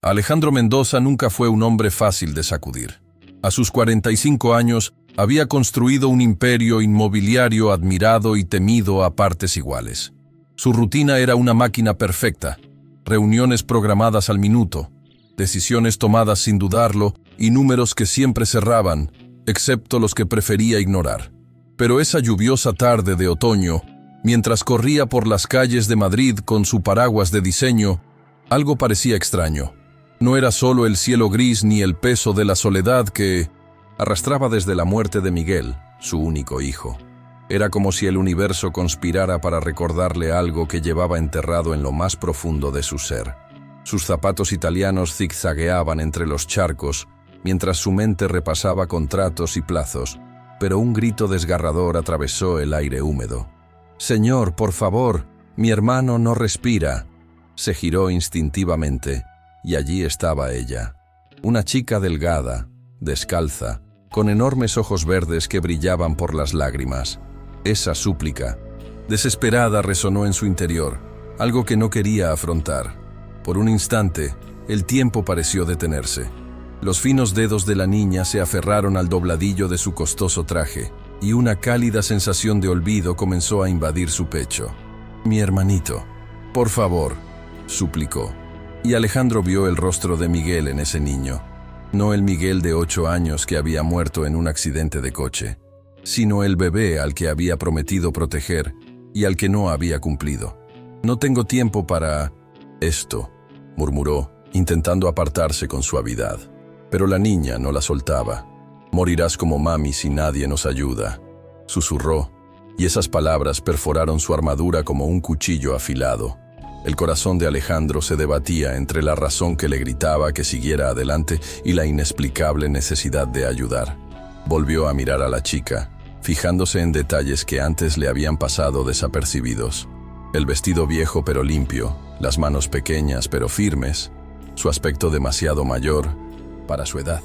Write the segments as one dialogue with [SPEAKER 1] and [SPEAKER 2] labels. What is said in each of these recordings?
[SPEAKER 1] Alejandro Mendoza nunca fue un hombre fácil de sacudir. A sus 45 años, había construido un imperio inmobiliario admirado y temido a partes iguales. Su rutina era una máquina perfecta, reuniones programadas al minuto, decisiones tomadas sin dudarlo y números que siempre cerraban, excepto los que prefería ignorar. Pero esa lluviosa tarde de otoño, mientras corría por las calles de Madrid con su paraguas de diseño, algo parecía extraño. No era solo el cielo gris ni el peso de la soledad que arrastraba desde la muerte de Miguel, su único hijo. Era como si el universo conspirara para recordarle algo que llevaba enterrado en lo más profundo de su ser. Sus zapatos italianos zigzagueaban entre los charcos, mientras su mente repasaba contratos y plazos, pero un grito desgarrador atravesó el aire húmedo. «Señor, por favor, mi hermano no respira». Se giró instintivamente, y allí estaba ella, una chica delgada, descalza, con enormes ojos verdes que brillaban por las lágrimas. Esa súplica, desesperada, resonó en su interior, algo que no quería afrontar. Por un instante, el tiempo pareció detenerse. Los finos dedos de la niña se aferraron al dobladillo de su costoso traje, y una cálida sensación de olvido comenzó a invadir su pecho. «Mi hermanito, por favor», suplicó. Y Alejandro vio el rostro de Miguel en ese niño. No el Miguel de 8 años que había muerto en un accidente de coche, sino el bebé al que había prometido proteger y al que no había cumplido. «No tengo tiempo para esto», murmuró, intentando apartarse con suavidad. Pero la niña no la soltaba. «Morirás como mami si nadie nos ayuda», susurró, y esas palabras perforaron su armadura como un cuchillo afilado. El corazón de Alejandro se debatía entre la razón que le gritaba que siguiera adelante y la inexplicable necesidad de ayudar. Volvió a mirar a la chica, fijándose en detalles que antes le habían pasado desapercibidos. El vestido viejo pero limpio, las manos pequeñas pero firmes, su aspecto demasiado mayor para su edad.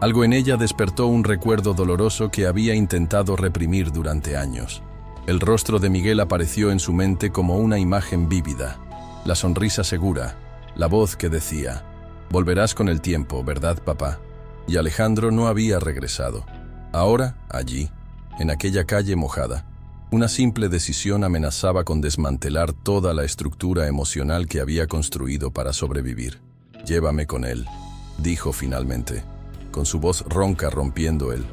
[SPEAKER 1] Algo en ella despertó un recuerdo doloroso que había intentado reprimir durante años. El rostro de Miguel apareció en su mente como una imagen vívida. La sonrisa segura, la voz que decía: «Volverás con el tiempo, ¿verdad, papá?». Y Alejandro no había regresado. Ahora, allí, en aquella calle mojada, una simple decisión amenazaba con desmantelar toda la estructura emocional que había construido para sobrevivir. «Llévame con él», dijo finalmente, con su voz ronca rompiendo el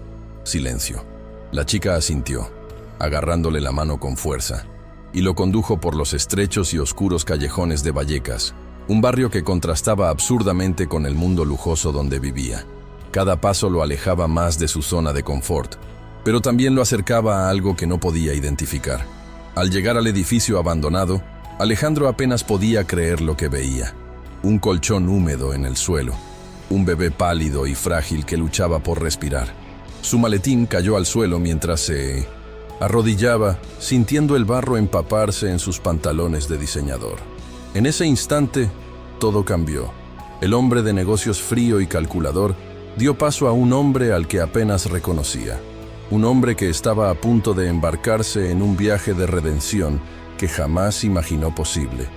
[SPEAKER 1] silencio. La chica asintió, agarrándole la mano con fuerza, y lo condujo por los estrechos y oscuros callejones de Vallecas, un barrio que contrastaba absurdamente con el mundo lujoso donde vivía. Cada paso lo alejaba más de su zona de confort, pero también lo acercaba a algo que no podía identificar. Al llegar al edificio abandonado, Alejandro apenas podía creer lo que veía. Un colchón húmedo en el suelo, un bebé pálido y frágil que luchaba por respirar. Su maletín cayó al suelo mientras se arrodillaba, sintiendo el barro empaparse en sus pantalones de diseñador. En ese instante, todo cambió. El hombre de negocios frío y calculador dio paso a un hombre al que apenas reconocía. Un hombre que estaba a punto de embarcarse en un viaje de redención que jamás imaginó posible.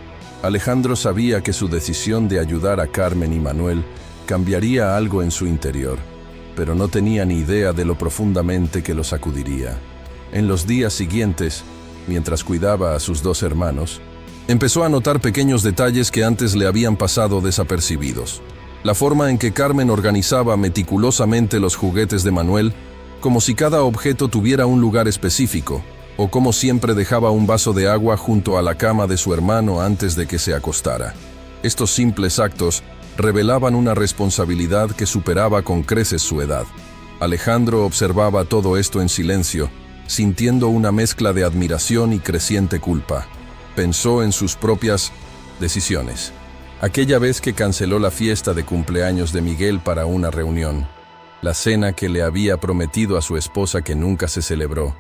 [SPEAKER 1] Alejandro sabía que su decisión de ayudar a Carmen y Manuel cambiaría algo en su interior, pero no tenía ni idea de lo profundamente que lo sacudiría. En los días siguientes, mientras cuidaba a sus 2 hermanos, empezó a notar pequeños detalles que antes le habían pasado desapercibidos. La forma en que Carmen organizaba meticulosamente los juguetes de Manuel, como si cada objeto tuviera un lugar específico, o como siempre dejaba un vaso de agua junto a la cama de su hermano antes de que se acostara. Estos simples actos revelaban una responsabilidad que superaba con creces su edad. Alejandro observaba todo esto en silencio, sintiendo una mezcla de admiración y creciente culpa. Pensó en sus propias decisiones. Aquella vez que canceló la fiesta de cumpleaños de Miguel para una reunión, la cena que le había prometido a su esposa que nunca se celebró,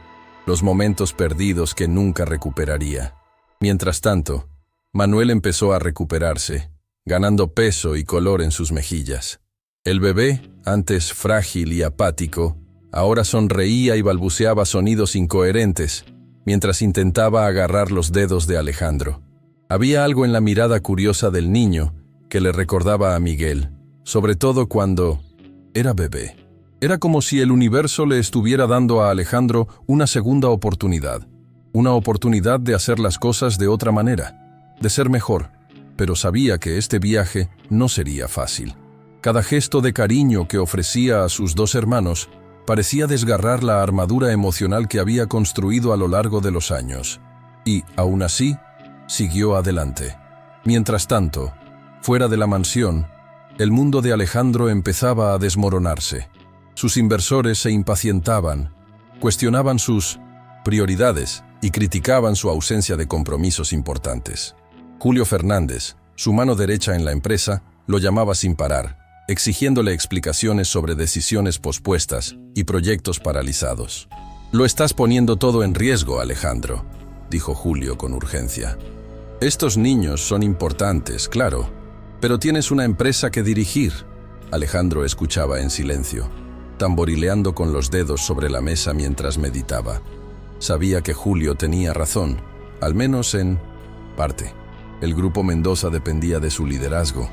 [SPEAKER 1] los momentos perdidos que nunca recuperaría. Mientras tanto, Manuel empezó a recuperarse, ganando peso y color en sus mejillas. El bebé, antes frágil y apático, ahora sonreía y balbuceaba sonidos incoherentes, mientras intentaba agarrar los dedos de Alejandro. Había algo en la mirada curiosa del niño que le recordaba a Miguel, sobre todo cuando era bebé. Era como si el universo le estuviera dando a Alejandro una segunda oportunidad. Una oportunidad de hacer las cosas de otra manera, de ser mejor. Pero sabía que este viaje no sería fácil. Cada gesto de cariño que ofrecía a sus dos hermanos parecía desgarrar la armadura emocional que había construido a lo largo de los años. Y, aún así, siguió adelante. Mientras tanto, fuera de la mansión, el mundo de Alejandro empezaba a desmoronarse. Sus inversores se impacientaban, cuestionaban sus prioridades y criticaban su ausencia de compromisos importantes. Julio Fernández, su mano derecha en la empresa, lo llamaba sin parar, exigiéndole explicaciones sobre decisiones pospuestas y proyectos paralizados. «Lo estás poniendo todo en riesgo, Alejandro», dijo Julio con urgencia. «Estos niños son importantes, claro, pero tienes una empresa que dirigir». Alejandro escuchaba en silencio, tamborileando con los dedos sobre la mesa mientras meditaba. Sabía que Julio tenía razón, al menos en parte. El Grupo Mendoza dependía de su liderazgo,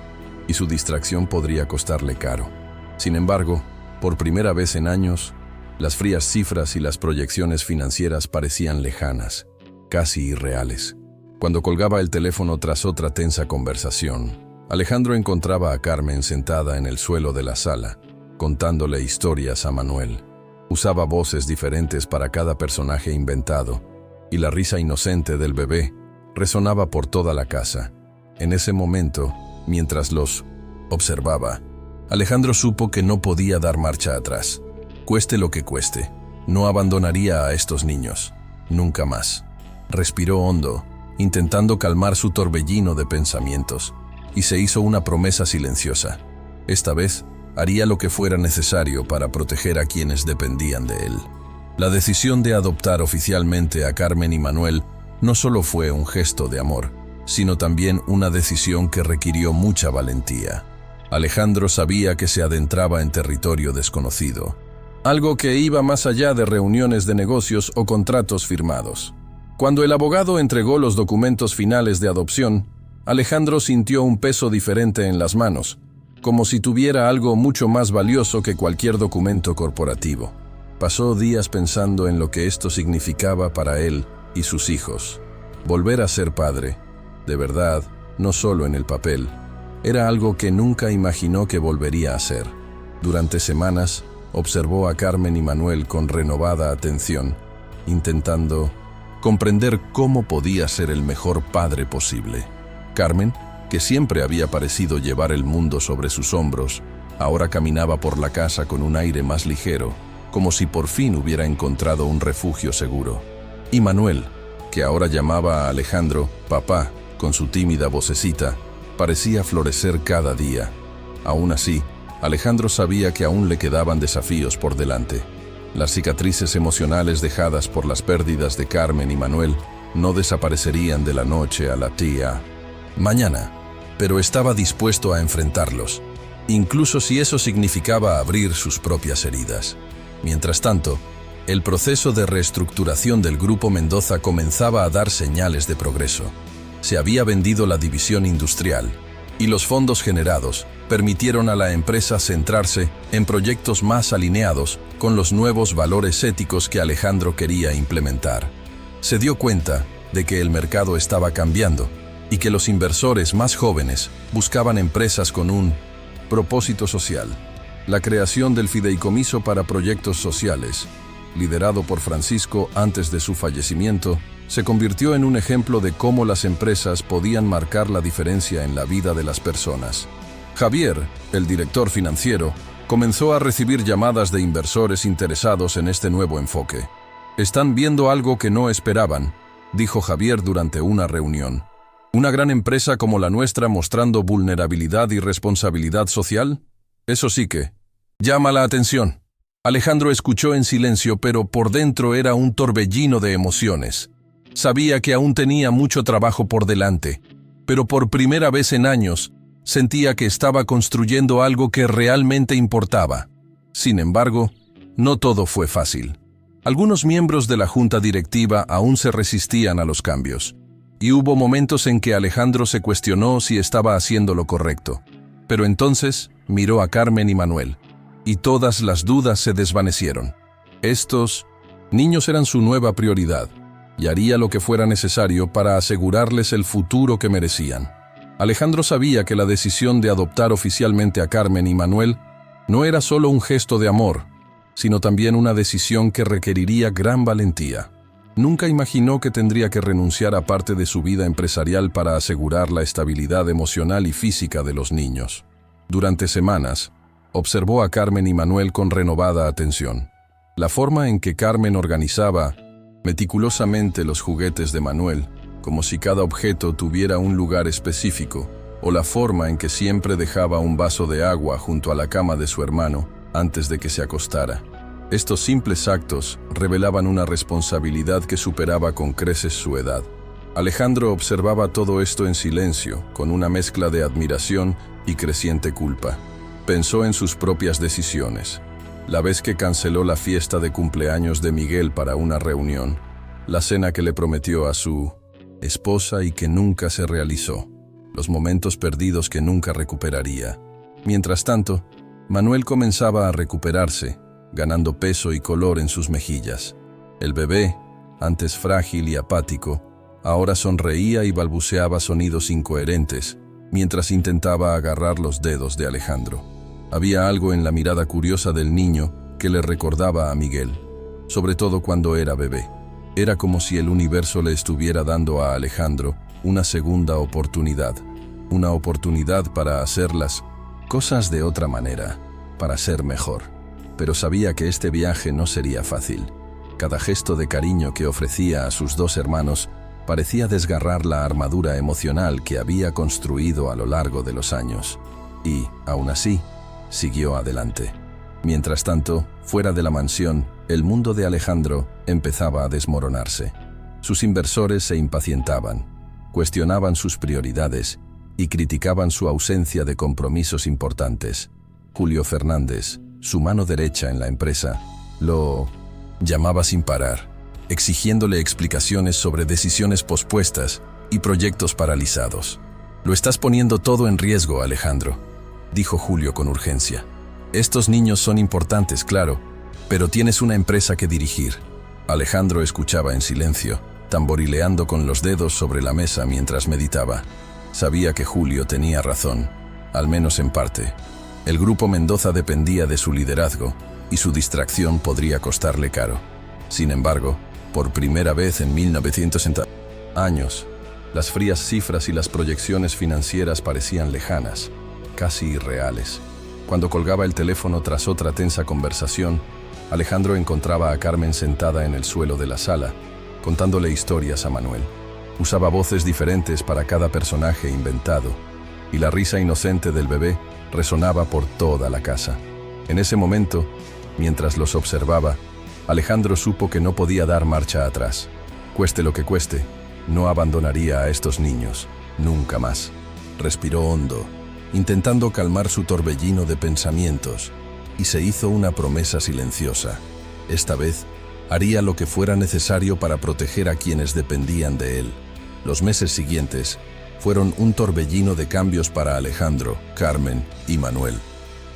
[SPEAKER 1] y su distracción podría costarle caro. Sin embargo, por primera vez en años, las frías cifras y las proyecciones financieras parecían lejanas, casi irreales. Cuando colgaba el teléfono tras otra tensa conversación, Alejandro encontraba a Carmen sentada en el suelo de la sala, contándole historias a Manuel. Usaba voces diferentes para cada personaje inventado, y la risa inocente del bebé resonaba por toda la casa. En ese momento, mientras los observaba, Alejandro supo que no podía dar marcha atrás. Cueste lo que cueste, no abandonaría a estos niños, nunca más. Respiró hondo, intentando calmar su torbellino de pensamientos, y se hizo una promesa silenciosa. Esta vez, haría lo que fuera necesario para proteger a quienes dependían de él. La decisión de adoptar oficialmente a Carmen y Manuel no solo fue un gesto de amor, sino también una decisión que requirió mucha valentía. Alejandro sabía que se adentraba en territorio desconocido, algo que iba más allá de reuniones de negocios o contratos firmados. Cuando el abogado entregó los documentos finales de adopción, Alejandro sintió un peso diferente en las manos, como si tuviera algo mucho más valioso que cualquier documento corporativo. Pasó días pensando en lo que esto significaba para él y sus hijos. Volver a ser padre, de verdad, no solo en el papel, era algo que nunca imaginó que volvería a ser. Durante semanas, observó a Carmen y Manuel con renovada atención, intentando comprender cómo podía ser el mejor padre posible. Carmen, que siempre había parecido llevar el mundo sobre sus hombros, ahora caminaba por la casa con un aire más ligero, como si por fin hubiera encontrado un refugio seguro. Y Manuel, que ahora llamaba a Alejandro papá, con su tímida vocecita, parecía florecer cada día. Aún así, Alejandro sabía que aún le quedaban desafíos por delante. Las cicatrices emocionales dejadas por las pérdidas de Carmen y Manuel no desaparecerían de la noche a la mañana, pero estaba dispuesto a enfrentarlos, incluso si eso significaba abrir sus propias heridas. Mientras tanto, el proceso de reestructuración del Grupo Mendoza comenzaba a dar señales de progreso. Se había vendido la división industrial, y los fondos generados permitieron a la empresa centrarse en proyectos más alineados con los nuevos valores éticos que Alejandro quería implementar. Se dio cuenta de que el mercado estaba cambiando y que los inversores más jóvenes buscaban empresas con un propósito social. La creación del Fideicomiso para Proyectos Sociales, liderado por Francisco antes de su fallecimiento, se convirtió en un ejemplo de cómo las empresas podían marcar la diferencia en la vida de las personas. Javier, el director financiero, comenzó a recibir llamadas de inversores interesados en este nuevo enfoque. «Están viendo algo que no esperaban», dijo Javier durante una reunión. «¿Una gran empresa como la nuestra mostrando vulnerabilidad y responsabilidad social? Eso sí que llama la atención». Alejandro escuchó en silencio, pero por dentro era un torbellino de emociones. Sabía que aún tenía mucho trabajo por delante, pero por primera vez en años sentía que estaba construyendo algo que realmente importaba. Sin embargo, no todo fue fácil. Algunos miembros de la junta directiva aún se resistían a los cambios, y hubo momentos en que Alejandro se cuestionó si estaba haciendo lo correcto. Pero entonces miró a Carmen y Manuel, y todas las dudas se desvanecieron. Estos niños eran su nueva prioridad, y haría lo que fuera necesario para asegurarles el futuro que merecían. Alejandro sabía que la decisión de adoptar oficialmente a Carmen y Manuel no era solo un gesto de amor, sino también una decisión que requeriría gran valentía. Nunca imaginó que tendría que renunciar a parte de su vida empresarial para asegurar la estabilidad emocional y física de los niños. Durante semanas, observó a Carmen y Manuel con renovada atención. La forma en que Carmen organizaba meticulosamente los juguetes de Manuel, como si cada objeto tuviera un lugar específico, o la forma en que siempre dejaba un vaso de agua junto a la cama de su hermano antes de que se acostara. Estos simples actos revelaban una responsabilidad que superaba con creces su edad. Alejandro observaba todo esto en silencio, con una mezcla de admiración y creciente culpa. Pensó en sus propias decisiones. La vez que canceló la fiesta de cumpleaños de Miguel para una reunión, la cena que le prometió a su esposa y que nunca se realizó, los momentos perdidos que nunca recuperaría. Mientras tanto, Manuel comenzaba a recuperarse, ganando peso y color en sus mejillas. El bebé, antes frágil y apático, ahora sonreía y balbuceaba sonidos incoherentes, mientras intentaba agarrar los dedos de Alejandro. Había algo en la mirada curiosa del niño que le recordaba a Miguel, sobre todo cuando era bebé. Era como si el universo le estuviera dando a Alejandro una segunda oportunidad, una oportunidad para hacer las cosas de otra manera, para ser mejor. Pero sabía que este viaje no sería fácil. Cada gesto de cariño que ofrecía a sus dos hermanos parecía desgarrar la armadura emocional que había construido a lo largo de los años. Y, aún así, siguió adelante. Mientras tanto, fuera de la mansión, el mundo de Alejandro empezaba a desmoronarse. Sus inversores se impacientaban, cuestionaban sus prioridades y criticaban su ausencia de compromisos importantes. Julio Fernández, su mano derecha en la empresa, lo llamaba sin parar, exigiéndole explicaciones sobre decisiones pospuestas y proyectos paralizados. «Lo estás poniendo todo en riesgo, Alejandro», dijo Julio con urgencia. «Estos niños son importantes, claro, pero tienes una empresa que dirigir». Alejandro escuchaba en silencio, tamborileando con los dedos sobre la mesa mientras meditaba. Sabía que Julio tenía razón, al menos en parte. El Grupo Mendoza dependía de su liderazgo, y su distracción podría costarle caro. Sin embargo, por primera vez en 1960 años, las frías cifras y las proyecciones financieras parecían lejanas, casi irreales. Cuando colgaba el teléfono tras otra tensa conversación, Alejandro encontraba a Carmen sentada en el suelo de la sala, contándole historias a Manuel. Usaba voces diferentes para cada personaje inventado, y la risa inocente del bebé resonaba por toda la casa. En ese momento, mientras los observaba, Alejandro supo que no podía dar marcha atrás. Cueste lo que cueste, no abandonaría a estos niños, nunca más. Respiró hondo, intentando calmar su torbellino de pensamientos, y se hizo una promesa silenciosa. Esta vez, haría lo que fuera necesario para proteger a quienes dependían de él. Los meses siguientes fueron un torbellino de cambios para Alejandro, Carmen y Manuel.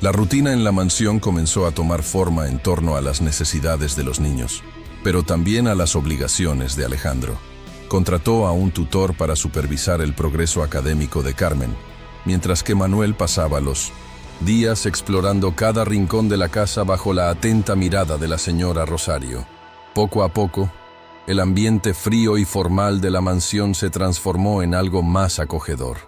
[SPEAKER 1] La rutina en la mansión comenzó a tomar forma en torno a las necesidades de los niños, pero también a las obligaciones de Alejandro. Contrató a un tutor para supervisar el progreso académico de Carmen, mientras que Manuel pasaba los días explorando cada rincón de la casa bajo la atenta mirada de la señora Rosario. Poco a poco, el ambiente frío y formal de la mansión se transformó en algo más acogedor.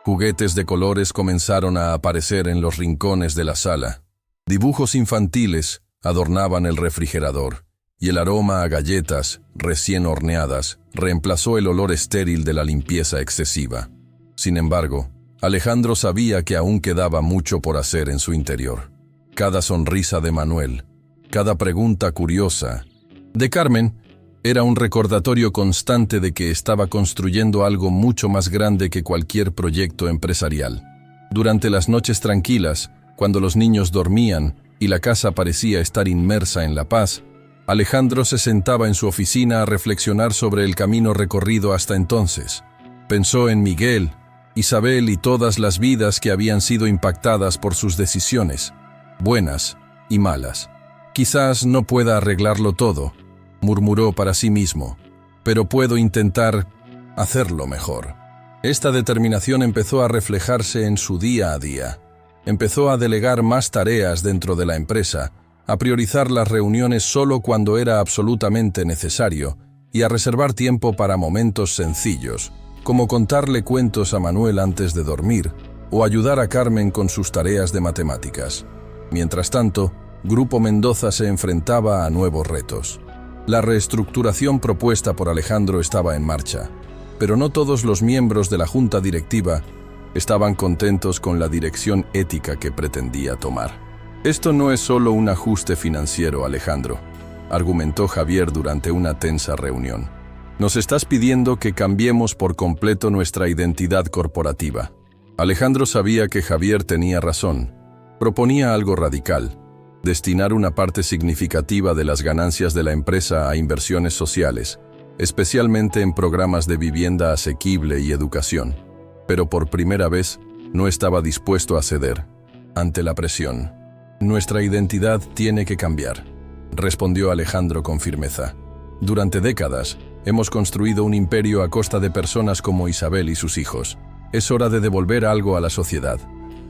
[SPEAKER 1] Juguetes de colores comenzaron a aparecer en los rincones de la sala. Dibujos infantiles adornaban el refrigerador, y el aroma a galletas recién horneadas reemplazó el olor estéril de la limpieza excesiva. Sin embargo, Alejandro sabía que aún quedaba mucho por hacer en su interior. Cada sonrisa de Manuel, cada pregunta curiosa de Carmen, era un recordatorio constante de que estaba construyendo algo mucho más grande que cualquier proyecto empresarial. Durante las noches tranquilas, cuando los niños dormían y la casa parecía estar inmersa en la paz, Alejandro se sentaba en su oficina a reflexionar sobre el camino recorrido hasta entonces. Pensó en Miguel, Isabel y todas las vidas que habían sido impactadas por sus decisiones, buenas y malas. Quizás no pueda arreglarlo todo, murmuró para sí mismo, pero puedo intentar hacerlo mejor. Esta determinación empezó a reflejarse en su día a día. Empezó a delegar más tareas dentro de la empresa, a priorizar las reuniones solo cuando era absolutamente necesario y a reservar tiempo para momentos sencillos, como contarle cuentos a Manuel antes de dormir o ayudar a Carmen con sus tareas de matemáticas. Mientras tanto, Grupo Mendoza se enfrentaba a nuevos retos. La reestructuración propuesta por Alejandro estaba en marcha, pero no todos los miembros de la junta directiva estaban contentos con la dirección ética que pretendía tomar. Esto no es solo un ajuste financiero, Alejandro, argumentó Javier durante una tensa reunión. Nos estás pidiendo que cambiemos por completo nuestra identidad corporativa. Alejandro sabía que Javier tenía razón. Proponía algo radical: destinar una parte significativa de las ganancias de la empresa a inversiones sociales, especialmente en programas de vivienda asequible y educación. Pero por primera vez no estaba dispuesto a ceder ante la presión. Nuestra identidad tiene que cambiar, respondió Alejandro con firmeza. Durante décadas hemos construido un imperio a costa de personas como Isabel y sus hijos. Es hora de devolver algo a la sociedad.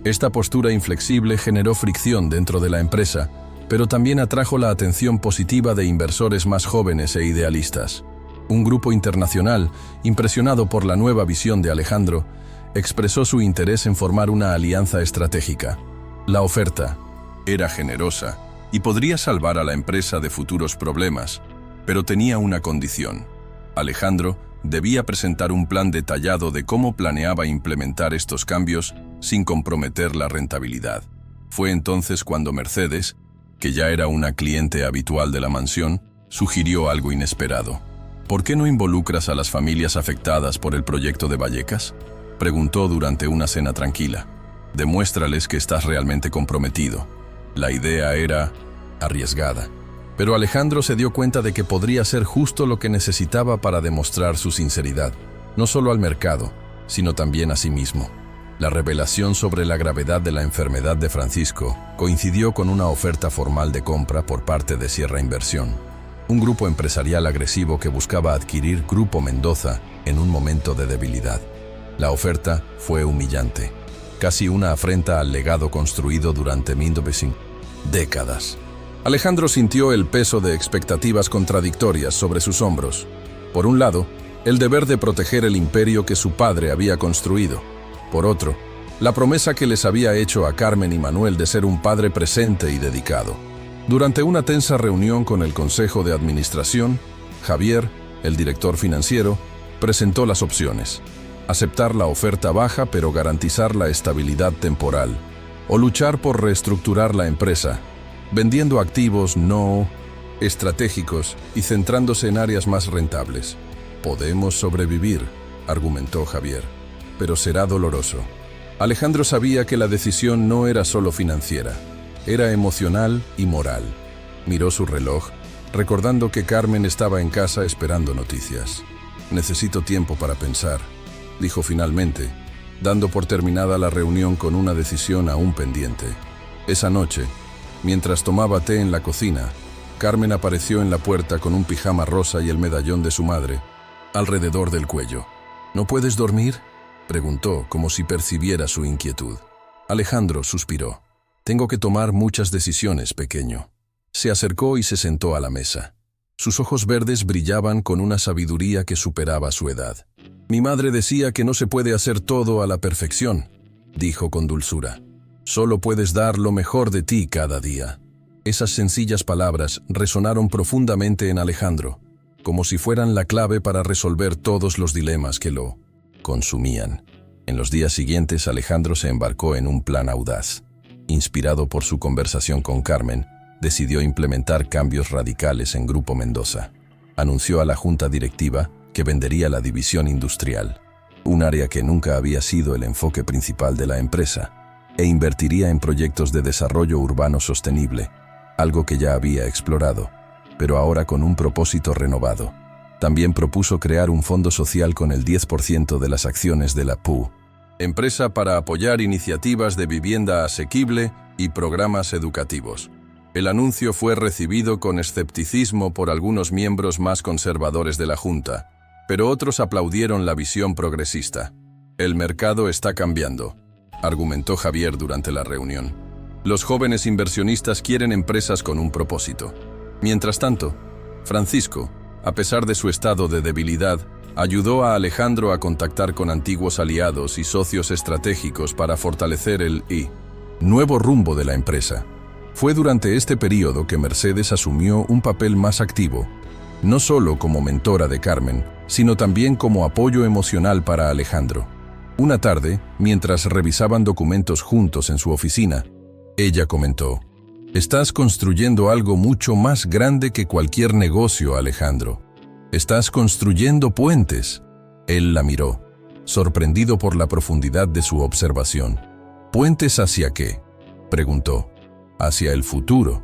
[SPEAKER 1] Esta postura inflexible generó fricción dentro de la empresa, pero también atrajo la atención positiva de inversores más jóvenes e idealistas. Un grupo internacional, impresionado por la nueva visión de Alejandro, expresó su interés en formar una alianza estratégica. La oferta era generosa y podría salvar a la empresa de futuros problemas, pero tenía una condición. Alejandro debía presentar un plan detallado de cómo planeaba implementar estos cambios sin comprometer la rentabilidad. Fue entonces cuando Mercedes, que ya era una cliente habitual de la mansión, sugirió algo inesperado. ¿Por qué no involucras a las familias afectadas por el proyecto de Vallecas?, preguntó durante una cena tranquila. Demuéstrales que estás realmente comprometido. La idea era arriesgada, pero Alejandro se dio cuenta de que podría ser justo lo que necesitaba para demostrar su sinceridad, no solo al mercado, sino también a sí mismo. La revelación sobre la gravedad de la enfermedad de Francisco coincidió con una oferta formal de compra por parte de Sierra Inversión, un grupo empresarial agresivo que buscaba adquirir Grupo Mendoza en un momento de debilidad. La oferta fue humillante, casi una afrenta al legado construido durante 19 décadas. Alejandro sintió el peso de expectativas contradictorias sobre sus hombros. Por un lado, el deber de proteger el imperio que su padre había construido. Por otro, la promesa que les había hecho a Carmen y Manuel de ser un padre presente y dedicado. Durante una tensa reunión con el Consejo de Administración, Javier, el director financiero, presentó las opciones: aceptar la oferta baja pero garantizar la estabilidad temporal, o luchar por reestructurar la empresa, vendiendo activos no estratégicos y centrándose en áreas más rentables. Podemos sobrevivir, argumentó Javier, pero será doloroso. Alejandro sabía que la decisión no era solo financiera, era emocional y moral. Miró su reloj, recordando que Carmen estaba en casa esperando noticias. Necesito tiempo para pensar, dijo finalmente, dando por terminada la reunión con una decisión aún pendiente. Esa noche, mientras tomaba té en la cocina, Carmen apareció en la puerta con un pijama rosa y el medallón de su madre alrededor del cuello. ¿No puedes dormir?, preguntó, como si percibiera su inquietud. Alejandro suspiró. Tengo que tomar muchas decisiones, pequeño. Se acercó y se sentó a la mesa. Sus ojos verdes brillaban con una sabiduría que superaba su edad. Mi madre decía que no se puede hacer todo a la perfección, dijo con dulzura. Solo puedes dar lo mejor de ti cada día. Esas sencillas palabras resonaron profundamente en Alejandro, como si fueran la clave para resolver todos los dilemas que lo consumían. En los días siguientes, Alejandro se embarcó en un plan audaz. Inspirado por su conversación con Carmen, decidió implementar cambios radicales en Grupo Mendoza. Anunció a la junta directiva que vendería la división industrial, un área que nunca había sido el enfoque principal de la empresa, e invertiría en proyectos de desarrollo urbano sostenible, algo que ya había explorado, pero ahora con un propósito renovado: También propuso crear un fondo social con el 10% de las acciones de la PU, empresa para apoyar iniciativas de vivienda asequible y programas educativos. El anuncio fue recibido con escepticismo por algunos miembros más conservadores de la Junta, pero otros aplaudieron la visión progresista. El mercado está cambiando, argumentó Javier durante la reunión. Los jóvenes inversionistas quieren empresas con un propósito. Mientras tanto, Francisco, a pesar de su estado de debilidad, ayudó a Alejandro a contactar con antiguos aliados y socios estratégicos para fortalecer el nuevo rumbo de la empresa. Fue durante este periodo que Mercedes asumió un papel más activo, no solo como mentora de Carmen, sino también como apoyo emocional para Alejandro. Una tarde, mientras revisaban documentos juntos en su oficina, ella comentó: «Estás construyendo algo mucho más grande que cualquier negocio, Alejandro. Estás construyendo puentes». Él la miró, sorprendido por la profundidad de su observación. «¿Puentes hacia qué?», preguntó. «Hacia el futuro»,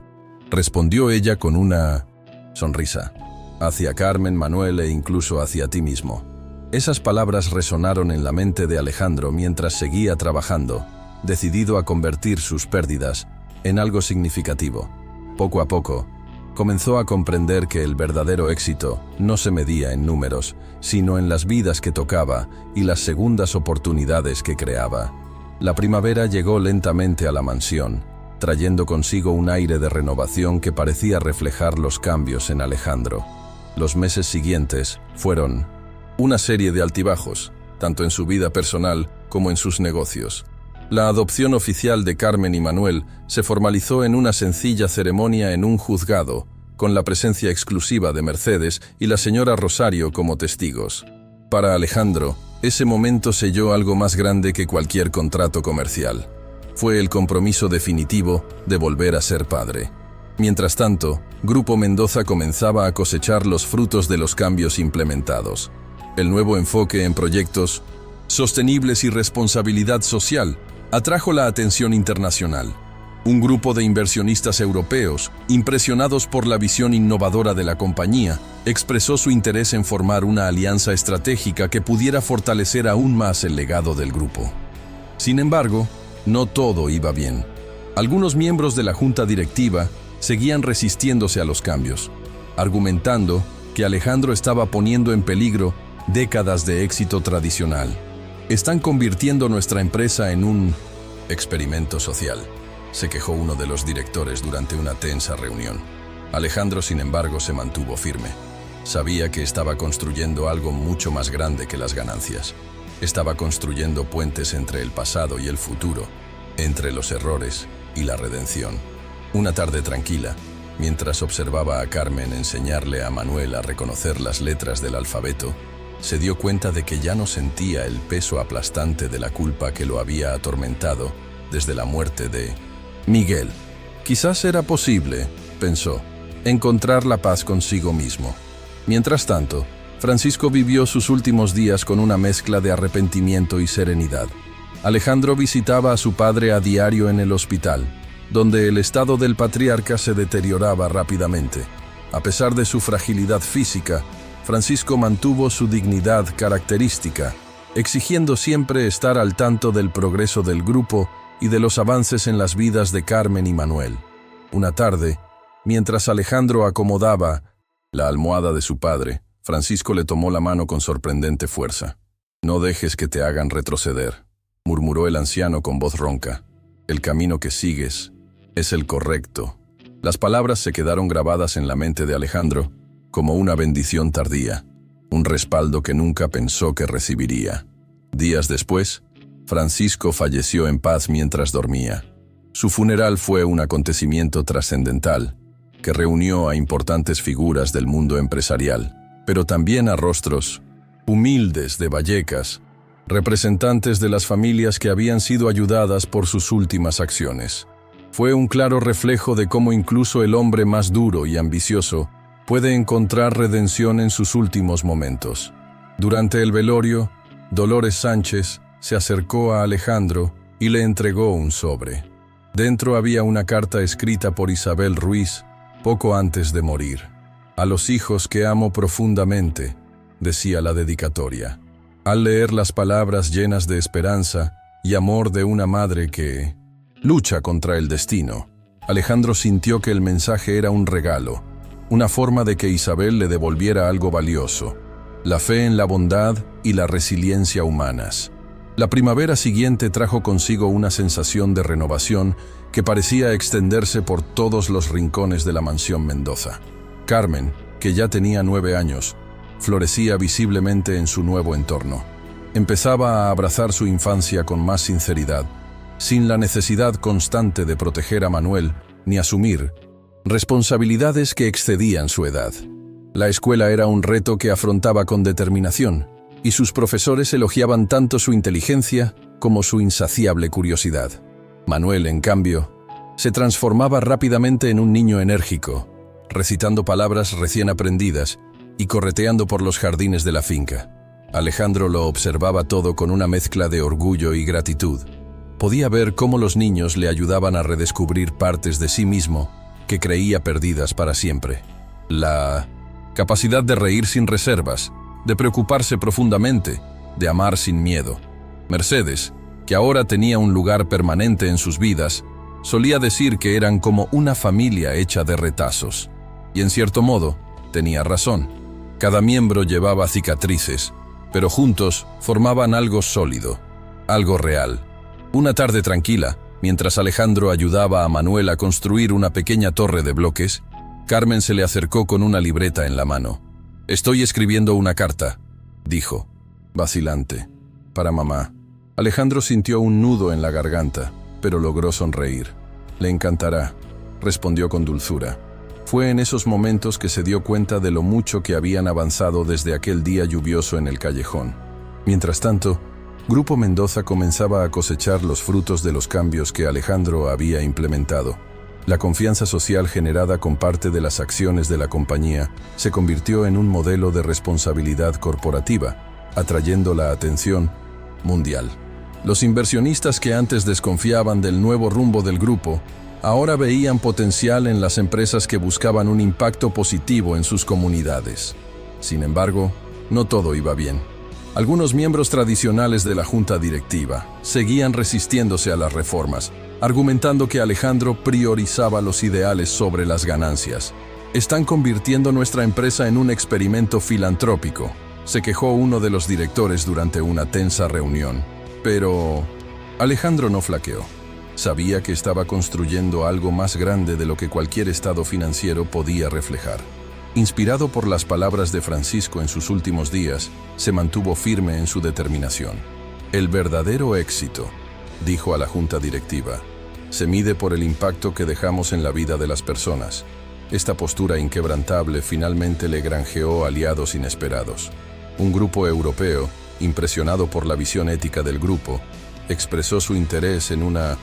[SPEAKER 1] respondió ella con una sonrisa. «Hacia Carmen, Manuel e incluso hacia ti mismo». Esas palabras resonaron en la mente de Alejandro mientras seguía trabajando, decidido a convertir sus pérdidas en algo significativo. Poco a poco, comenzó a comprender que el verdadero éxito no se medía en números, sino en las vidas que tocaba y las segundas oportunidades que creaba. La primavera llegó lentamente a la mansión, trayendo consigo un aire de renovación que parecía reflejar los cambios en Alejandro. Los meses siguientes fueron una serie de altibajos, tanto en su vida personal como en sus negocios. La adopción oficial de Carmen y Manuel se formalizó en una sencilla ceremonia en un juzgado, con la presencia exclusiva de Mercedes y la señora Rosario como testigos. Para Alejandro, ese momento selló algo más grande que cualquier contrato comercial. Fue el compromiso definitivo de volver a ser padre. Mientras tanto, Grupo Mendoza comenzaba a cosechar los frutos de los cambios implementados. El nuevo enfoque en proyectos sostenibles y responsabilidad social atrajo la atención internacional. Un grupo de inversionistas europeos, impresionados por la visión innovadora de la compañía, expresó su interés en formar una alianza estratégica que pudiera fortalecer aún más el legado del grupo. Sin embargo, no todo iba bien. Algunos miembros de la junta directiva seguían resistiéndose a los cambios, argumentando que Alejandro estaba poniendo en peligro décadas de éxito tradicional. «Están convirtiendo nuestra empresa en un experimento social», se quejó uno de los directores durante una tensa reunión. Alejandro, sin embargo, se mantuvo firme. Sabía que estaba construyendo algo mucho más grande que las ganancias. Estaba construyendo puentes entre el pasado y el futuro, entre los errores y la redención. Una tarde tranquila, mientras observaba a Carmen enseñarle a Manuel a reconocer las letras del alfabeto, se dio cuenta de que ya no sentía el peso aplastante de la culpa que lo había atormentado desde la muerte de Miguel. Quizás era posible, pensó, encontrar la paz consigo mismo. Mientras tanto, Francisco vivió sus últimos días con una mezcla de arrepentimiento y serenidad. Alejandro visitaba a su padre a diario en el hospital, donde el estado del patriarca se deterioraba rápidamente. A pesar de su fragilidad física, Francisco mantuvo su dignidad característica, exigiendo siempre estar al tanto del progreso del grupo y de los avances en las vidas de Carmen y Manuel. Una tarde, mientras Alejandro acomodaba la almohada de su padre, Francisco le tomó la mano con sorprendente fuerza. «No dejes que te hagan retroceder», murmuró el anciano con voz ronca. «El camino que sigues es el correcto». Las palabras se quedaron grabadas en la mente de Alejandro como una bendición tardía, un respaldo que nunca pensó que recibiría. Días después, Francisco falleció en paz mientras dormía. Su funeral fue un acontecimiento trascendental que reunió a importantes figuras del mundo empresarial, pero también a rostros humildes de Vallecas, representantes de las familias que habían sido ayudadas por sus últimas acciones. Fue un claro reflejo de cómo incluso el hombre más duro y ambicioso puede encontrar redención en sus últimos momentos. Durante el velorio, Dolores Sánchez se acercó a Alejandro y le entregó un sobre. Dentro había una carta escrita por Isabel Ruiz poco antes de morir. A los hijos que amo profundamente, decía la dedicatoria. Al leer las palabras llenas de esperanza y amor de una madre que lucha contra el destino, Alejandro sintió que el mensaje era un regalo, una forma de que Isabel le devolviera algo valioso, la fe en la bondad y la resiliencia humanas. La primavera siguiente trajo consigo una sensación de renovación que parecía extenderse por todos los rincones de la mansión Mendoza. Carmen, que ya tenía 9 años, florecía visiblemente en su nuevo entorno. Empezaba a abrazar su infancia con más sinceridad, sin la necesidad constante de proteger a Manuel ni asumir responsabilidades que excedían su edad. La escuela era un reto que afrontaba con determinación, y sus profesores elogiaban tanto su inteligencia como su insaciable curiosidad. Manuel, en cambio, se transformaba rápidamente en un niño enérgico, recitando palabras recién aprendidas y correteando por los jardines de la finca. Alejandro lo observaba todo con una mezcla de orgullo y gratitud. Podía ver cómo los niños le ayudaban a redescubrir partes de sí mismo que creía perdidas para siempre. La capacidad de reír sin reservas, de preocuparse profundamente, de amar sin miedo. Mercedes, que ahora tenía un lugar permanente en sus vidas, solía decir que eran como una familia hecha de retazos. Y en cierto modo, tenía razón. Cada miembro llevaba cicatrices, pero juntos formaban algo sólido, algo real. Una tarde tranquila, mientras Alejandro ayudaba a Manuel a construir una pequeña torre de bloques, Carmen se le acercó con una libreta en la mano. «Estoy escribiendo una carta», dijo, vacilante, «para mamá». Alejandro sintió un nudo en la garganta, pero logró sonreír. «Le encantará», respondió con dulzura. Fue en esos momentos que se dio cuenta de lo mucho que habían avanzado desde aquel día lluvioso en el callejón. Mientras tanto, Grupo Mendoza comenzaba a cosechar los frutos de los cambios que Alejandro había implementado. La confianza social generada con parte de las acciones de la compañía se convirtió en un modelo de responsabilidad corporativa, atrayendo la atención mundial. Los inversionistas que antes desconfiaban del nuevo rumbo del grupo, ahora veían potencial en las empresas que buscaban un impacto positivo en sus comunidades. Sin embargo, no todo iba bien. Algunos miembros tradicionales de la junta directiva seguían resistiéndose a las reformas, argumentando que Alejandro priorizaba los ideales sobre las ganancias. «Están convirtiendo nuestra empresa en un experimento filantrópico», se quejó uno de los directores durante una tensa reunión. Pero Alejandro no flaqueó. Sabía que estaba construyendo algo más grande de lo que cualquier estado financiero podía reflejar. Inspirado por las palabras de Francisco en sus últimos días, se mantuvo firme en su determinación. «El verdadero éxito», dijo a la junta directiva, «se mide por el impacto que dejamos en la vida de las personas». Esta postura inquebrantable finalmente le granjeó aliados inesperados. Un grupo europeo, impresionado por la visión ética del grupo, expresó su interés en una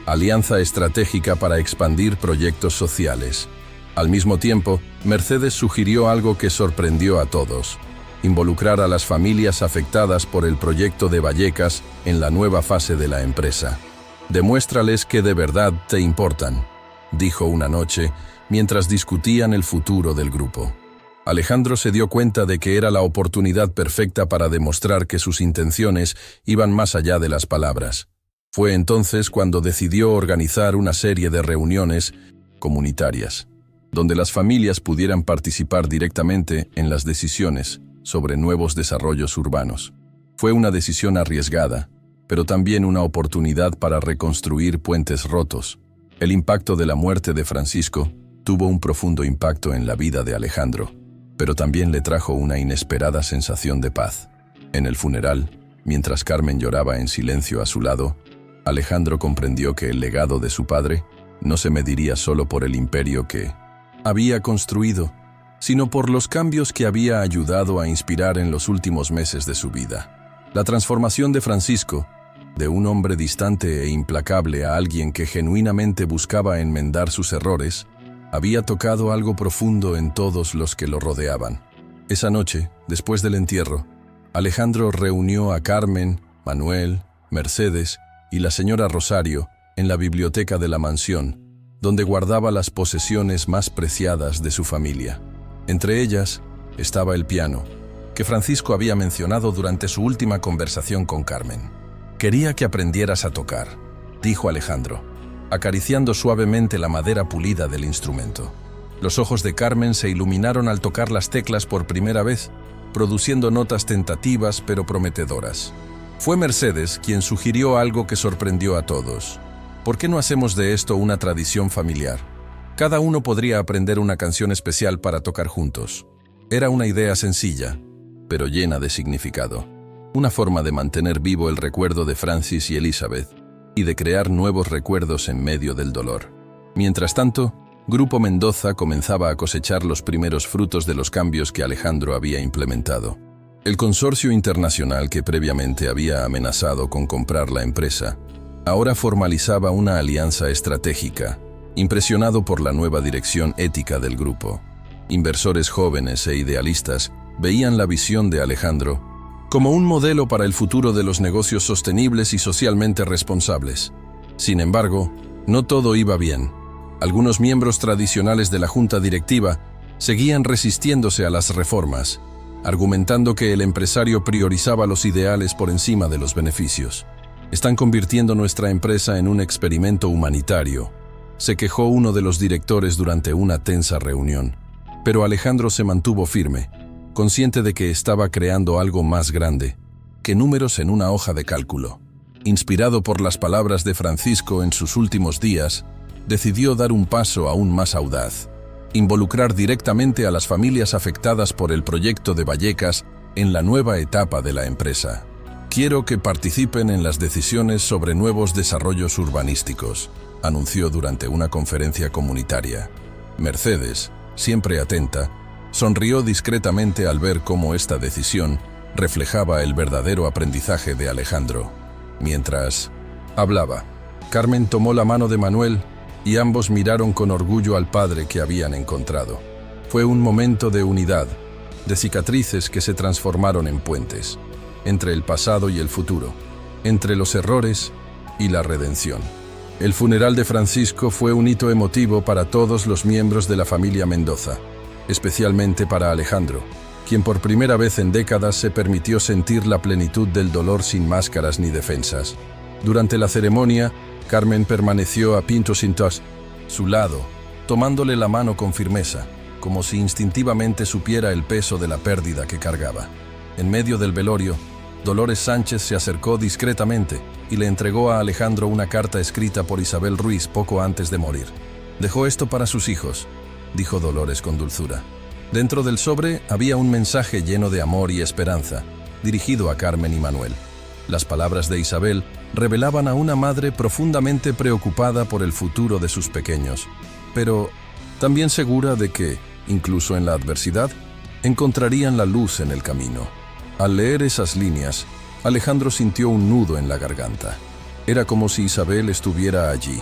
[SPEAKER 1] alianza estratégica para expandir proyectos sociales. Al mismo tiempo, Mercedes sugirió algo que sorprendió a todos: involucrar a las familias afectadas por el proyecto de Vallecas en la nueva fase de la empresa. «Demuéstrales que de verdad te importan», dijo una noche mientras discutían el futuro del grupo. Alejandro se dio cuenta de que era la oportunidad perfecta para demostrar que sus intenciones iban más allá de las palabras. Fue entonces cuando decidió organizar una serie de reuniones comunitarias, donde las familias pudieran participar directamente en las decisiones sobre nuevos desarrollos urbanos. Fue una decisión arriesgada, pero también una oportunidad para reconstruir puentes rotos. El impacto de la muerte de Francisco tuvo un profundo impacto en la vida de Alejandro, pero también le trajo una inesperada sensación de paz. En el funeral, mientras Carmen lloraba en silencio a su lado, Alejandro comprendió que el legado de su padre no se mediría solo por el imperio que había construido, sino por los cambios que había ayudado a inspirar en los últimos meses de su vida. La transformación de Francisco, de un hombre distante e implacable a alguien que genuinamente buscaba enmendar sus errores, había tocado algo profundo en todos los que lo rodeaban. Esa noche, después del entierro, Alejandro reunió a Carmen, Manuel, Mercedes y la señora Rosario en la biblioteca de la mansión, donde guardaba las posesiones más preciadas de su familia. Entre ellas estaba el piano, que Francisco había mencionado durante su última conversación con Carmen. «Quería que aprendieras a tocar», dijo Alejandro, acariciando suavemente la madera pulida del instrumento. Los ojos de Carmen se iluminaron al tocar las teclas por primera vez, produciendo notas tentativas pero prometedoras. Fue Mercedes quien sugirió algo que sorprendió a todos. «¿Por qué no hacemos de esto una tradición familiar? Cada uno podría aprender una canción especial para tocar juntos». Era una idea sencilla, pero llena de significado. Una forma de mantener vivo el recuerdo de Francis y Elizabeth y de crear nuevos recuerdos en medio del dolor. Mientras tanto, Grupo Mendoza comenzaba a cosechar los primeros frutos de los cambios que Alejandro había implementado. El consorcio internacional que previamente había amenazado con comprar la empresa, ahora formalizaba una alianza estratégica, impresionado por la nueva dirección ética del grupo. Inversores jóvenes e idealistas veían la visión de Alejandro como un modelo para el futuro de los negocios sostenibles y socialmente responsables. Sin embargo, no todo iba bien. Algunos miembros tradicionales de la junta directiva seguían resistiéndose a las reformas, argumentando que el empresario priorizaba los ideales por encima de los beneficios. «Están convirtiendo nuestra empresa en un experimento humanitario», se quejó uno de los directores durante una tensa reunión. Pero Alejandro se mantuvo firme, consciente de que estaba creando algo más grande que números en una hoja de cálculo. Inspirado por las palabras de Francisco en sus últimos días, decidió dar un paso aún más audaz: involucrar directamente a las familias afectadas por el proyecto de Vallecas en la nueva etapa de la empresa. «Quiero que participen en las decisiones sobre nuevos desarrollos urbanísticos», anunció durante una conferencia comunitaria. Mercedes, siempre atenta, sonrió discretamente al ver cómo esta decisión reflejaba el verdadero aprendizaje de Alejandro. Mientras hablaba, Carmen tomó la mano de Manuel y ambos miraron con orgullo al padre que habían encontrado. Fue un momento de unidad, de cicatrices que se transformaron en puentes, entre el pasado y el futuro, entre los errores y la redención. El funeral de Francisco fue un hito emotivo para todos los miembros de la familia Mendoza, especialmente para Alejandro, quien por primera vez en décadas se permitió sentir la plenitud del dolor sin máscaras ni defensas. Durante la ceremonia, Carmen permaneció a su lado, tomándole la mano con firmeza, como si instintivamente supiera el peso de la pérdida que cargaba. En medio del velorio, Dolores Sánchez se acercó discretamente y le entregó a Alejandro una carta escrita por Isabel Ruiz poco antes de morir. «Dejó esto para sus hijos», dijo Dolores con dulzura. Dentro del sobre había un mensaje lleno de amor y esperanza, dirigido a Carmen y Manuel. Las palabras de Isabel revelaban a una madre profundamente preocupada por el futuro de sus pequeños, pero también segura de que, incluso en la adversidad, encontrarían la luz en el camino. Al leer esas líneas, Alejandro sintió un nudo en la garganta. Era como si Isabel estuviera allí,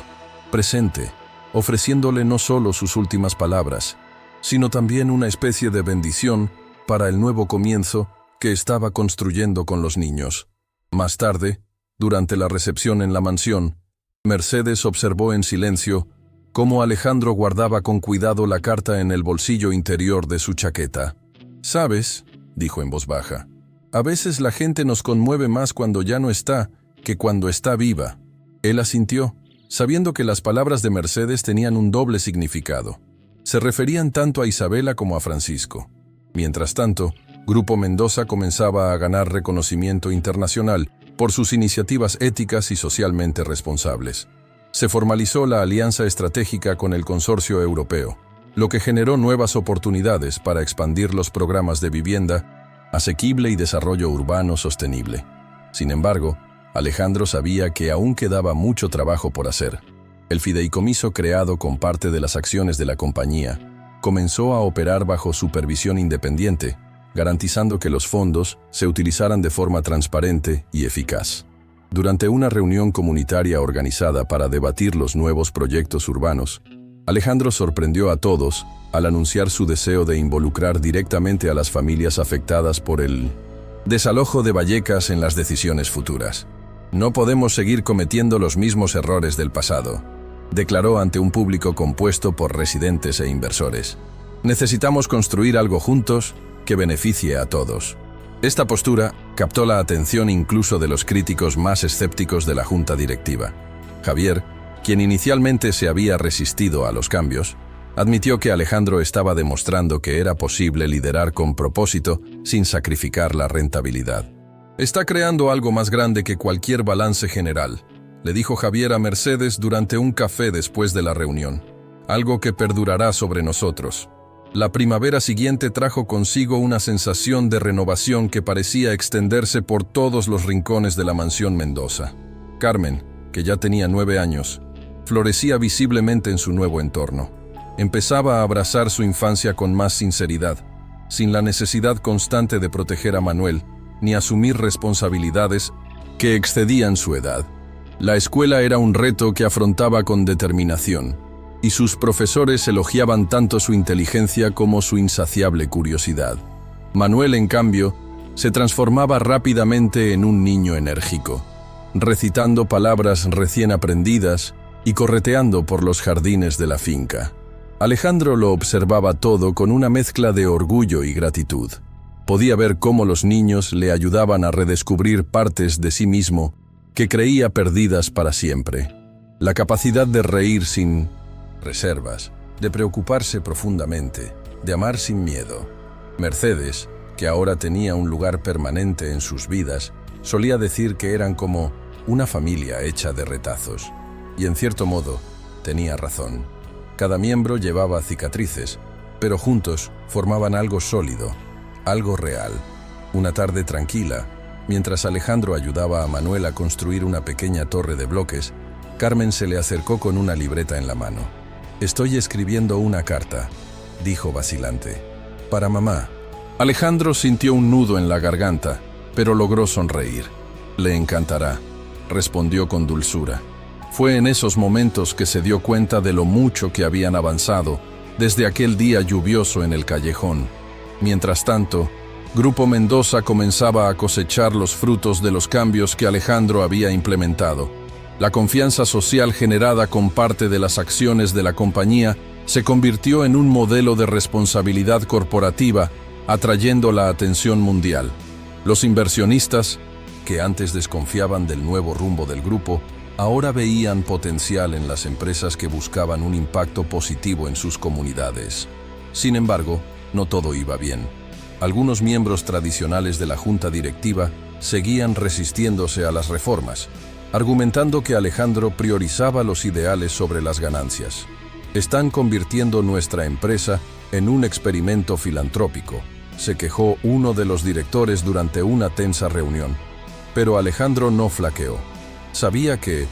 [SPEAKER 1] presente, ofreciéndole no solo sus últimas palabras, sino también una especie de bendición para el nuevo comienzo que estaba construyendo con los niños. Más tarde, durante la recepción en la mansión, Mercedes observó en silencio cómo Alejandro guardaba con cuidado la carta en el bolsillo interior de su chaqueta. «¿Sabes?», dijo en voz baja, «a veces la gente nos conmueve más cuando ya no está que cuando está viva». Él asintió, sabiendo que las palabras de Mercedes tenían un doble significado. Se referían tanto a Isabela como a Francisco. Mientras tanto, Grupo Mendoza comenzaba a ganar reconocimiento internacional por sus iniciativas éticas y socialmente responsables. Se formalizó la alianza estratégica con el consorcio europeo, lo que generó nuevas oportunidades para expandir los programas de vivienda asequible y desarrollo urbano sostenible. Sin embargo, Alejandro sabía que aún quedaba mucho trabajo por hacer. El fideicomiso creado con parte de las acciones de la compañía comenzó a operar bajo supervisión independiente, garantizando que los fondos se utilizaran de forma transparente y eficaz. Durante una reunión comunitaria organizada para debatir los nuevos proyectos urbanos, Alejandro sorprendió a todos al anunciar su deseo de involucrar directamente a las familias afectadas por el desalojo de Vallecas en las decisiones futuras. «No podemos seguir cometiendo los mismos errores del pasado», declaró ante un público compuesto por residentes e inversores. Necesitamos construir algo juntos que beneficie a todos. Esta postura captó la atención incluso de los críticos más escépticos de la junta directiva. Javier, quien inicialmente se había resistido a los cambios, admitió que Alejandro estaba demostrando que era posible liderar con propósito sin sacrificar la rentabilidad. «Está creando algo más grande que cualquier balance general», le dijo Javier a Mercedes durante un café después de la reunión. «Algo que perdurará sobre nosotros». La primavera siguiente trajo consigo una sensación de renovación que parecía extenderse por todos los rincones de la mansión Mendoza. Carmen, que ya tenía 9 años, florecía visiblemente en su nuevo entorno. Empezaba a abrazar su infancia con más sinceridad, sin la necesidad constante de proteger a Manuel, ni asumir responsabilidades que excedían su edad. La escuela era un reto que afrontaba con determinación, y sus profesores elogiaban tanto su inteligencia como su insaciable curiosidad. Manuel, en cambio, se transformaba rápidamente en un niño enérgico, recitando palabras recién aprendidas y correteando por los jardines de la finca. Alejandro lo observaba todo con una mezcla de orgullo y gratitud. Podía ver cómo los niños le ayudaban a redescubrir partes de sí mismo que creía perdidas para siempre. La capacidad de reír sin reservas, de preocuparse profundamente, de amar sin miedo. Mercedes, que ahora tenía un lugar permanente en sus vidas, solía decir que eran como una familia hecha de retazos. Y en cierto modo, tenía razón. Cada miembro llevaba cicatrices, pero juntos formaban algo sólido, algo real. Una tarde tranquila, mientras Alejandro ayudaba a Manuel a construir una pequeña torre de bloques, Carmen se le acercó con una libreta en la mano. «Estoy escribiendo una carta», dijo vacilante. «Para mamá». Alejandro sintió un nudo en la garganta, pero logró sonreír. «Le encantará», respondió con dulzura. Fue en esos momentos que se dio cuenta de lo mucho que habían avanzado desde aquel día lluvioso en el callejón. Mientras tanto, Grupo Mendoza comenzaba a cosechar los frutos de los cambios que Alejandro había implementado. La confianza social generada con parte de las acciones de la compañía se convirtió en un modelo de responsabilidad corporativa, atrayendo la atención mundial. Los inversionistas, que antes desconfiaban del nuevo rumbo del grupo, ahora veían potencial en las empresas que buscaban un impacto positivo en sus comunidades. Sin embargo, no todo iba bien. Algunos miembros tradicionales de la junta directiva seguían resistiéndose a las reformas, argumentando que Alejandro priorizaba los ideales sobre las ganancias. «Están convirtiendo nuestra empresa en un experimento filantrópico», se quejó uno de los directores durante una tensa reunión. Pero Alejandro no flaqueó. Sabía que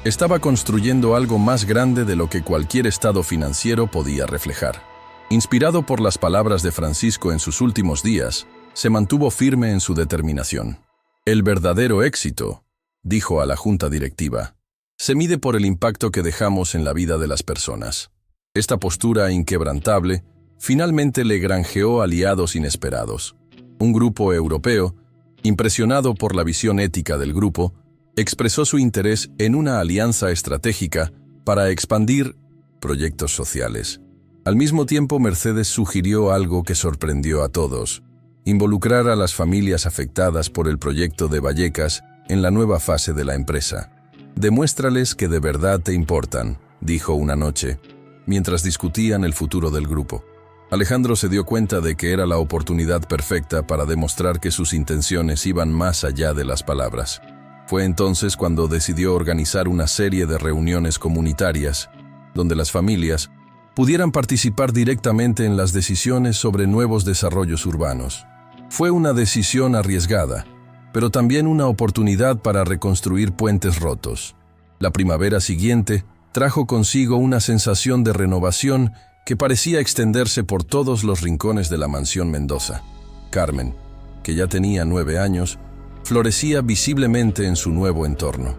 [SPEAKER 1] estaba construyendo algo más grande de lo que cualquier estado financiero podía reflejar. Inspirado por las palabras de Francisco en sus últimos días, se mantuvo firme en su determinación. «El verdadero éxito», dijo a la junta directiva, «se mide por el impacto que dejamos en la vida de las personas». Esta postura inquebrantable finalmente le granjeó aliados inesperados. Un grupo europeo, impresionado por la visión ética del grupo, expresó su interés en una alianza estratégica para expandir proyectos sociales. Al mismo tiempo, Mercedes sugirió algo que sorprendió a todos: involucrar a las familias afectadas por el proyecto de Vallecas en la nueva fase de la empresa. «Demuéstrales que de verdad te importan», dijo una noche, mientras discutían el futuro del grupo. Alejandro se dio cuenta de que era la oportunidad perfecta para demostrar que sus intenciones iban más allá de las palabras. Fue entonces cuando decidió organizar una serie de reuniones comunitarias, donde las familias pudieran participar directamente en las decisiones sobre nuevos desarrollos urbanos. Fue una decisión arriesgada, pero también una oportunidad para reconstruir puentes rotos. La primavera siguiente trajo consigo una sensación de renovación que parecía extenderse por todos los rincones de la mansión Mendoza. Carmen, que ya tenía 9 años, florecía visiblemente en su nuevo entorno.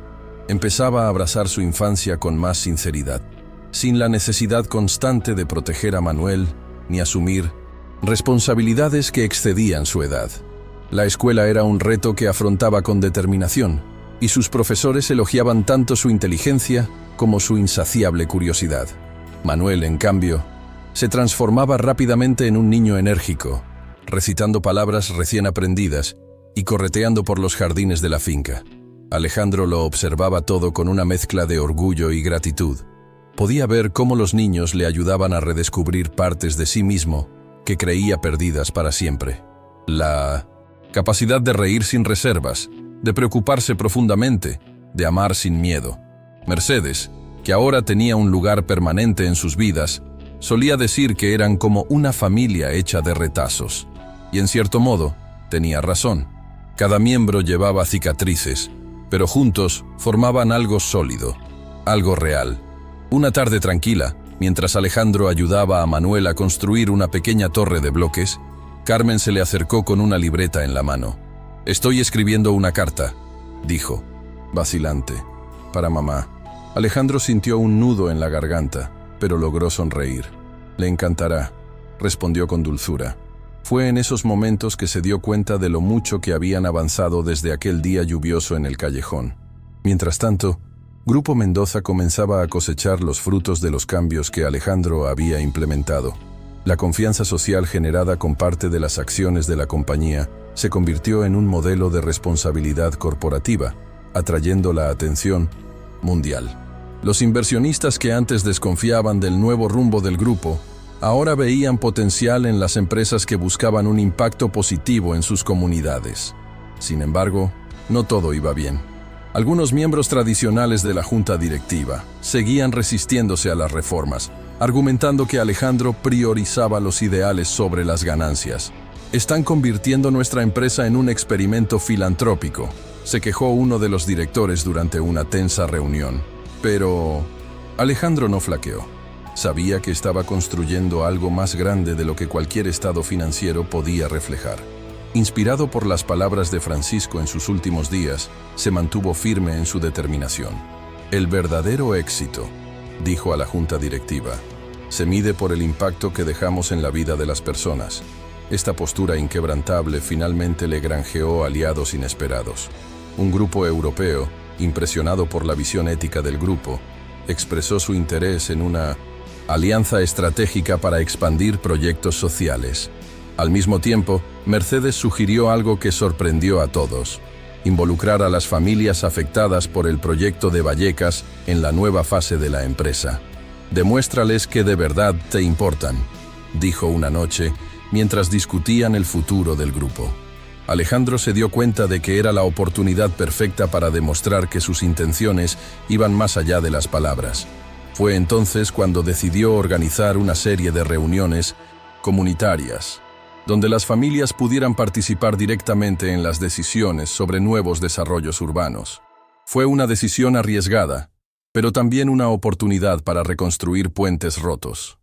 [SPEAKER 1] Empezaba a abrazar su infancia con más sinceridad, sin la necesidad constante de proteger a Manuel ni asumir responsabilidades que excedían su edad. La escuela era un reto que afrontaba con determinación, y sus profesores elogiaban tanto su inteligencia como su insaciable curiosidad. Manuel, en cambio, Se transformaba rápidamente en un niño enérgico, recitando palabras recién aprendidas y correteando por los jardines de la finca. Alejandro lo observaba todo con una mezcla de orgullo y gratitud. Podía ver cómo los niños le ayudaban a redescubrir partes de sí mismo que creía perdidas para siempre. La capacidad de reír sin reservas, de preocuparse profundamente, de amar sin miedo. Mercedes, que ahora tenía un lugar permanente en sus vidas, solía decir que eran como una familia hecha de retazos. Y en cierto modo, tenía razón. Cada miembro llevaba cicatrices, pero juntos formaban algo sólido, algo real. Una tarde tranquila, mientras Alejandro ayudaba a Manuel a construir una pequeña torre de bloques, Carmen se le acercó con una libreta en la mano. «Estoy escribiendo una carta», dijo, vacilante, «para mamá». Alejandro sintió un nudo en la garganta, pero logró sonreír. «Le encantará», respondió con dulzura. Fue en esos momentos que se dio cuenta de lo mucho que habían avanzado desde aquel día lluvioso en el callejón. Mientras tanto, Grupo Mendoza comenzaba a cosechar los frutos de los cambios que Alejandro había implementado. La confianza social generada con parte de las acciones de la compañía se convirtió en un modelo de responsabilidad corporativa, atrayendo la atención mundial. Los inversionistas que antes desconfiaban del nuevo rumbo del grupo, ahora veían potencial en las empresas que buscaban un impacto positivo en sus comunidades. Sin embargo, no todo iba bien. Algunos miembros tradicionales de la junta directiva seguían resistiéndose a las reformas, argumentando que Alejandro priorizaba los ideales sobre las ganancias. «Están convirtiendo nuestra empresa en un experimento filantrópico», se quejó uno de los directores durante una tensa reunión. Pero Alejandro no flaqueó. Sabía que estaba construyendo algo más grande de lo que cualquier estado financiero podía reflejar. Inspirado por las palabras de Francisco en sus últimos días, se mantuvo firme en su determinación. «El verdadero éxito», dijo a la junta directiva, «se mide por el impacto que dejamos en la vida de las personas». Esta postura inquebrantable finalmente le granjeó aliados inesperados. Un grupo europeo, impresionado por la visión ética del grupo, expresó su interés en una alianza estratégica para expandir proyectos sociales. Al mismo tiempo, Mercedes sugirió algo que sorprendió a todos: involucrar a las familias afectadas por el proyecto de Vallecas en la nueva fase de la empresa. «Demuéstrales que de verdad te importan», dijo una noche, mientras discutían el futuro del grupo. Alejandro se dio cuenta de que era la oportunidad perfecta para demostrar que sus intenciones iban más allá de las palabras. Fue entonces cuando decidió organizar una serie de reuniones comunitarias, donde las familias pudieran participar directamente en las decisiones sobre nuevos desarrollos urbanos. Fue una decisión arriesgada, pero también una oportunidad para reconstruir puentes rotos.